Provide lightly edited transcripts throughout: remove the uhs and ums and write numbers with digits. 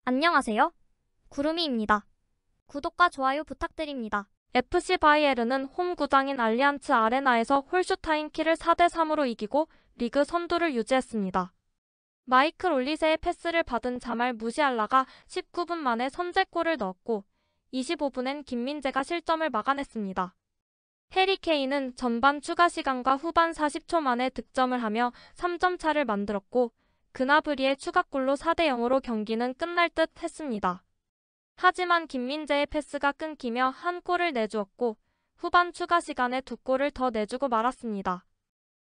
안녕하세요. 구름이입니다. 구독과 좋아요 부탁드립니다. FC 바이에른은 홈구장인 알리안츠 아레나에서 홀슈타인 키를 4대3으로 이기고 리그 선두를 유지했습니다. 마이클 올리세의 패스를 받은 자말 무시알라가 19분 만에 선제골을 넣었고 25분엔 김민재가 실점을 막아냈습니다. 해리 케인은 전반 추가 시간과 후반 40초 만에 득점을 하며 3점 차를 만들었고 그나브리의 추가골로 4대0으로 경기는 끝날 듯 했습니다. 하지만 김민재의 패스가 끊기며 한 골을 내주었고 후반 추가 시간에 두 골을 더 내주고 말았습니다.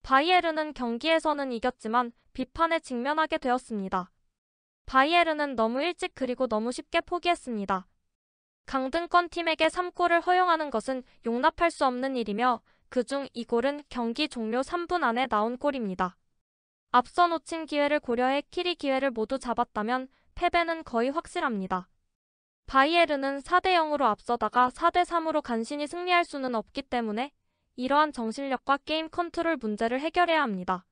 바이에른은 경기에서는 이겼지만 비판에 직면하게 되었습니다. 바이에른은 너무 일찍 그리고 너무 쉽게 포기했습니다. 강등권 팀에게 3골을 허용하는 것은 용납할 수 없는 일이며 그중 2골은 경기 종료 3분 안에 나온 골입니다. 앞서 놓친 기회를 고려해 킬이 기회를 모두 잡았다면 패배는 거의 확실합니다. 바이에른은 4대0으로 앞서다가 4대3으로 간신히 승리할 수는 없기 때문에 이러한 정신력과 게임 컨트롤 문제를 해결해야 합니다.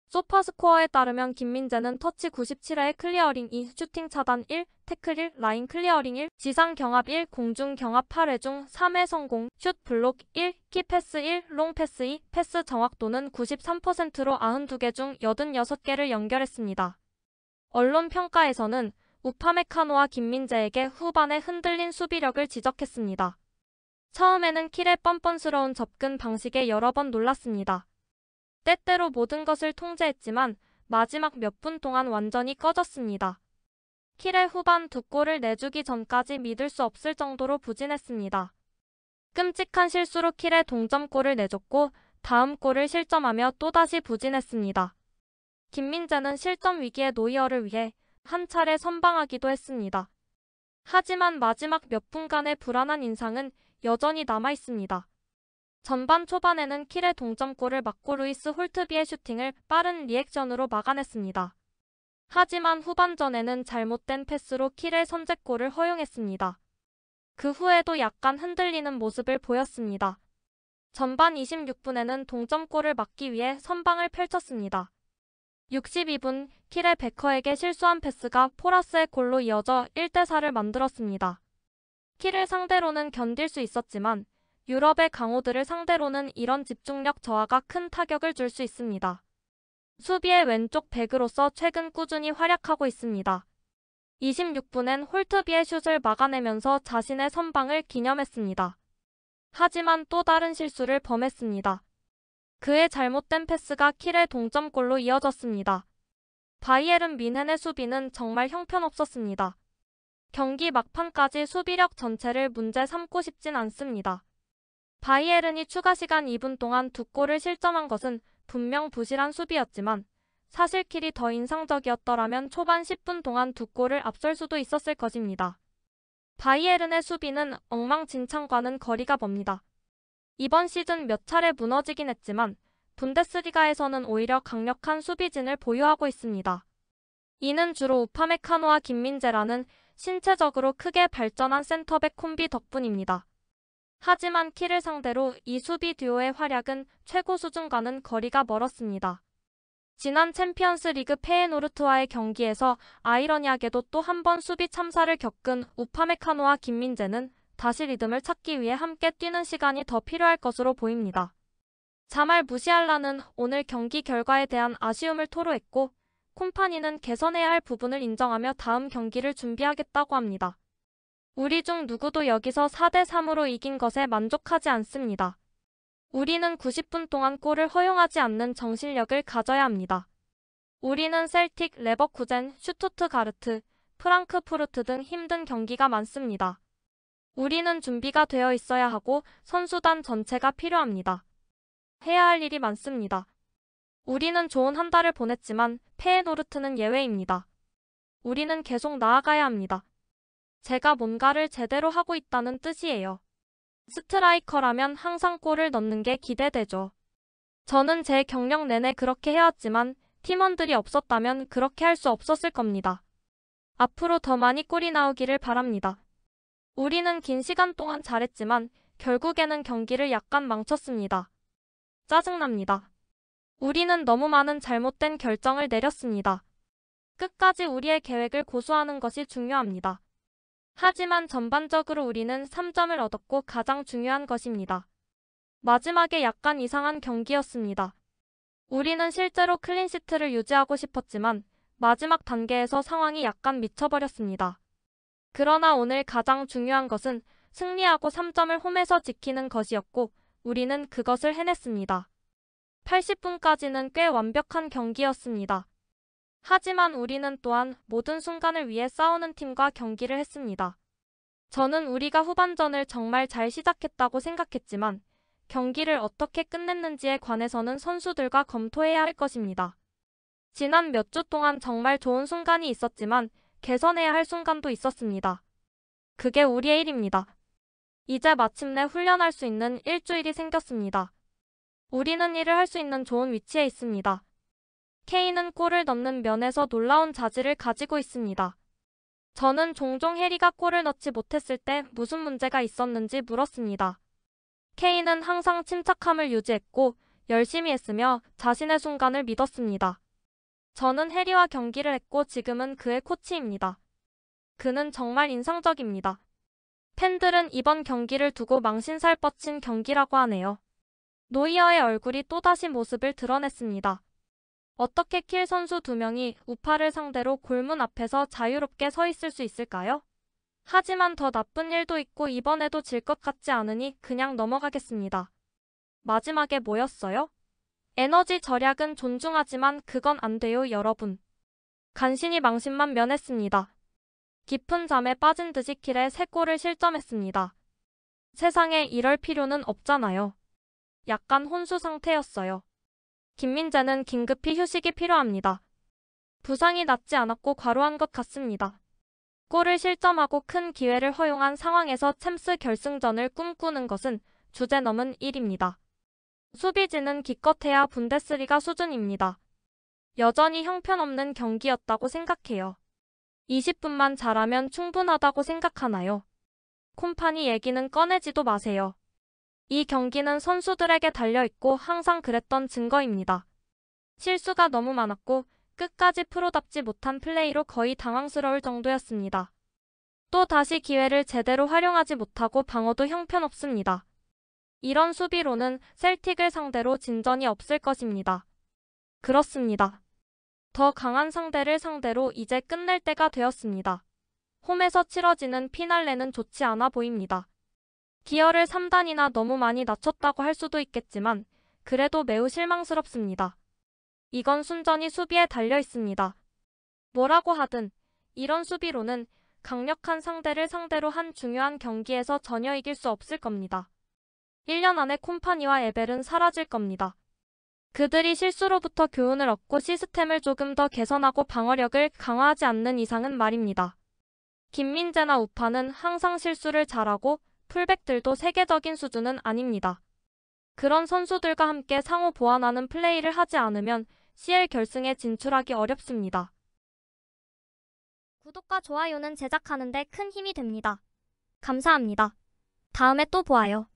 소파스코어에 따르면 김민재는 터치 97회 클리어링 2, 슈팅 차단 1, 태클 1, 라인 클리어링 1, 지상 경합 1, 공중 경합 8회 중 3회 성공, 슛 블록 1, 키 패스 1, 롱 패스 2, 패스 정확도는 93%로 92개 중 86개를 연결했습니다. 언론 평가에서는 우파메카노와 김민재에게 후반에 흔들린 수비력을 지적했습니다. 처음에는 킬의 뻔뻔스러운 접근 방식에 여러 번 놀랐습니다. 때때로 모든 것을 통제했지만 마지막 몇 분 동안 완전히 꺼졌습니다. 킬의 후반 두 골을 내주기 전까지 믿을 수 없을 정도로 부진했습니다. 끔찍한 실수로 킬의 동점골을 내줬고 다음 골을 실점하며 또다시 부진했습니다. 김민재는 실점 위기의 노이어를 위해 한 차례 선방하기도 했습니다. 하지만 마지막 몇 분간의 불안한 인상은 여전히 남아있습니다. 전반 초반에는 킬의 동점골을 막고 루이스 홀트비의 슈팅을 빠른 리액션으로 막아냈습니다. 하지만 후반전에는 잘못된 패스로 킬의 선제골을 허용했습니다. 그 후에도 약간 흔들리는 모습을 보였습니다. 전반 26분에는 동점골을 막기 위해 선방을 펼쳤습니다. 62분, 킬의 베커에게 실수한 패스가 포라스의 골로 이어져 1대4를 만들었습니다. 킬을 상대로는 견딜 수 있었지만 유럽의 강호들을 상대로는 이런 집중력 저하가 큰 타격을 줄 수 있습니다. 수비의 왼쪽 백으로서 최근 꾸준히 활약하고 있습니다. 26분엔 홀트비의 슛을 막아내면서 자신의 선방을 기념했습니다. 하지만 또 다른 실수를 범했습니다. 그의 잘못된 패스가 킬의 동점골로 이어졌습니다. 바이에른 뮌헨의 수비는 정말 형편없었습니다. 경기 막판까지 수비력 전체를 문제 삼고 싶진 않습니다. 바이에른이 추가 시간 2분 동안 두 골을 실점한 것은 분명 부실한 수비였지만 사실 킬이 더 인상적이었더라면 초반 10분 동안 두 골을 앞설 수도 있었을 것입니다. 바이에른의 수비는 엉망진창과는 거리가 멉니다. 이번 시즌 몇 차례 무너지긴 했지만 분데스리가에서는 오히려 강력한 수비진을 보유하고 있습니다. 이는 주로 우파메카노와 김민재라는 신체적으로 크게 발전한 센터백 콤비 덕분입니다. 하지만 킬을 상대로 이 수비 듀오의 활약은 최고 수준과는 거리가 멀었습니다. 지난 챔피언스 리그 페에노르트와의 경기에서 아이러니하게도 또 한 번 수비 참사를 겪은 우파메카노와 김민재는 다시 리듬을 찾기 위해 함께 뛰는 시간이 더 필요할 것으로 보입니다. 자말 무시알라는 오늘 경기 결과에 대한 아쉬움을 토로했고 콤파니는 개선해야 할 부분을 인정하며 다음 경기를 준비하겠다고 합니다. 우리 중 누구도 여기서 4대3으로 이긴 것에 만족하지 않습니다. 우리는 90분 동안 골을 허용하지 않는 정신력을 가져야 합니다. 우리는 셀틱, 레버쿠젠, 슈투트가르트, 프랑크푸르트 등 힘든 경기가 많습니다. 우리는 준비가 되어 있어야 하고 선수단 전체가 필요합니다. 해야 할 일이 많습니다. 우리는 좋은 한 달을 보냈지만 페에노르트는 예외입니다. 우리는 계속 나아가야 합니다. 제가 뭔가를 제대로 하고 있다는 뜻이에요. 스트라이커라면 항상 골을 넣는 게 기대되죠. 저는 제 경력 내내 그렇게 해왔지만 팀원들이 없었다면 그렇게 할 수 없었을 겁니다. 앞으로 더 많이 골이 나오기를 바랍니다. 우리는 긴 시간 동안 잘했지만 결국에는 경기를 약간 망쳤습니다. 짜증납니다. 우리는 너무 많은 잘못된 결정을 내렸습니다. 끝까지 우리의 계획을 고수하는 것이 중요합니다. 하지만 전반적으로 우리는 3점을 얻었고 가장 중요한 것입니다. 마지막에 약간 이상한 경기였습니다. 우리는 실제로 클린시트를 유지하고 싶었지만 마지막 단계에서 상황이 약간 미쳐버렸습니다. 그러나 오늘 가장 중요한 것은 승리하고 3점을 홈에서 지키는 것이었고 우리는 그것을 해냈습니다. 80분까지는 꽤 완벽한 경기였습니다. 하지만 우리는 또한 모든 순간을 위해 싸우는 팀과 경기를 했습니다. 저는 우리가 후반전을 정말 잘 시작했다고 생각했지만 경기를 어떻게 끝냈는지에 관해서는 선수들과 검토해야 할 것입니다. 지난 몇 주 동안 정말 좋은 순간이 있었지만 개선해야 할 순간도 있었습니다. 그게 우리의 일입니다. 이제 마침내 훈련할 수 있는 일주일이 생겼습니다. 우리는 일을 할 수 있는 좋은 위치에 있습니다. 케인은 골을 넣는 면에서 놀라운 자질을 가지고 있습니다. 저는 종종 해리가 골을 넣지 못했을 때 무슨 문제가 있었는지 물었습니다. 케인은 항상 침착함을 유지했고 열심히 했으며 자신의 순간을 믿었습니다. 저는 해리와 경기를 했고 지금은 그의 코치입니다. 그는 정말 인상적입니다. 팬들은 이번 경기를 두고 망신살 뻗친 경기라고 하네요. 노이어의 얼굴이 또다시 모습을 드러냈습니다. 어떻게 킬 선수 2명이 우파를 상대로 골문 앞에서 자유롭게 서 있을 수 있을까요? 하지만 더 나쁜 일도 있고 이번에도 질 것 같지 않으니 그냥 넘어가겠습니다. 마지막에 뭐였어요? 에너지 절약은 존중하지만 그건 안 돼요, 여러분. 간신히 망신만 면했습니다. 깊은 잠에 빠진 듯이 킬에 3골을 실점했습니다. 세상에 이럴 필요는 없잖아요. 약간 혼수 상태였어요. 김민재는 긴급히 휴식이 필요합니다. 부상이 낫지 않았고 과로한 것 같습니다. 골을 실점하고 큰 기회를 허용한 상황에서 챔스 결승전을 꿈꾸는 것은 주제넘은 일입니다. 수비진은 기껏해야 분데스리가 수준입니다. 여전히 형편없는 경기였다고 생각해요. 20분만 잘하면 충분하다고 생각하나요? 콤파니 얘기는 꺼내지도 마세요. 이 경기는 선수들에게 달려있고 항상 그랬던 증거입니다. 실수가 너무 많았고 끝까지 프로답지 못한 플레이로 거의 당황스러울 정도였습니다. 또 다시 기회를 제대로 활용하지 못하고 방어도 형편없습니다. 이런 수비로는 셀틱을 상대로 진전이 없을 것입니다. 그렇습니다. 더 강한 상대를 상대로 이제 끝낼 때가 되었습니다. 홈에서 치러지는 피날레는 좋지 않아 보입니다. 기여를 3단이나 너무 많이 낮췄다고 할 수도 있겠지만 그래도 매우 실망스럽습니다. 이건 순전히 수비에 달려 있습니다. 뭐라고 하든 이런 수비로는 강력한 상대를 상대로 한 중요한 경기에서 전혀 이길 수 없을 겁니다. 1년 안에 콤파니와 에벨은 사라질 겁니다. 그들이 실수로부터 교훈을 얻고 시스템을 조금 더 개선하고 방어력을 강화하지 않는 이상은 말입니다. 김민재나 우파는 항상 실수를 잘하고 풀백들도 세계적인 수준은 아닙니다. 그런 선수들과 함께 상호 보완하는 플레이를 하지 않으면 CL 결승에 진출하기 어렵습니다. 구독과 좋아요는 제작하는 데 큰 힘이 됩니다. 감사합니다. 다음에 또 보아요.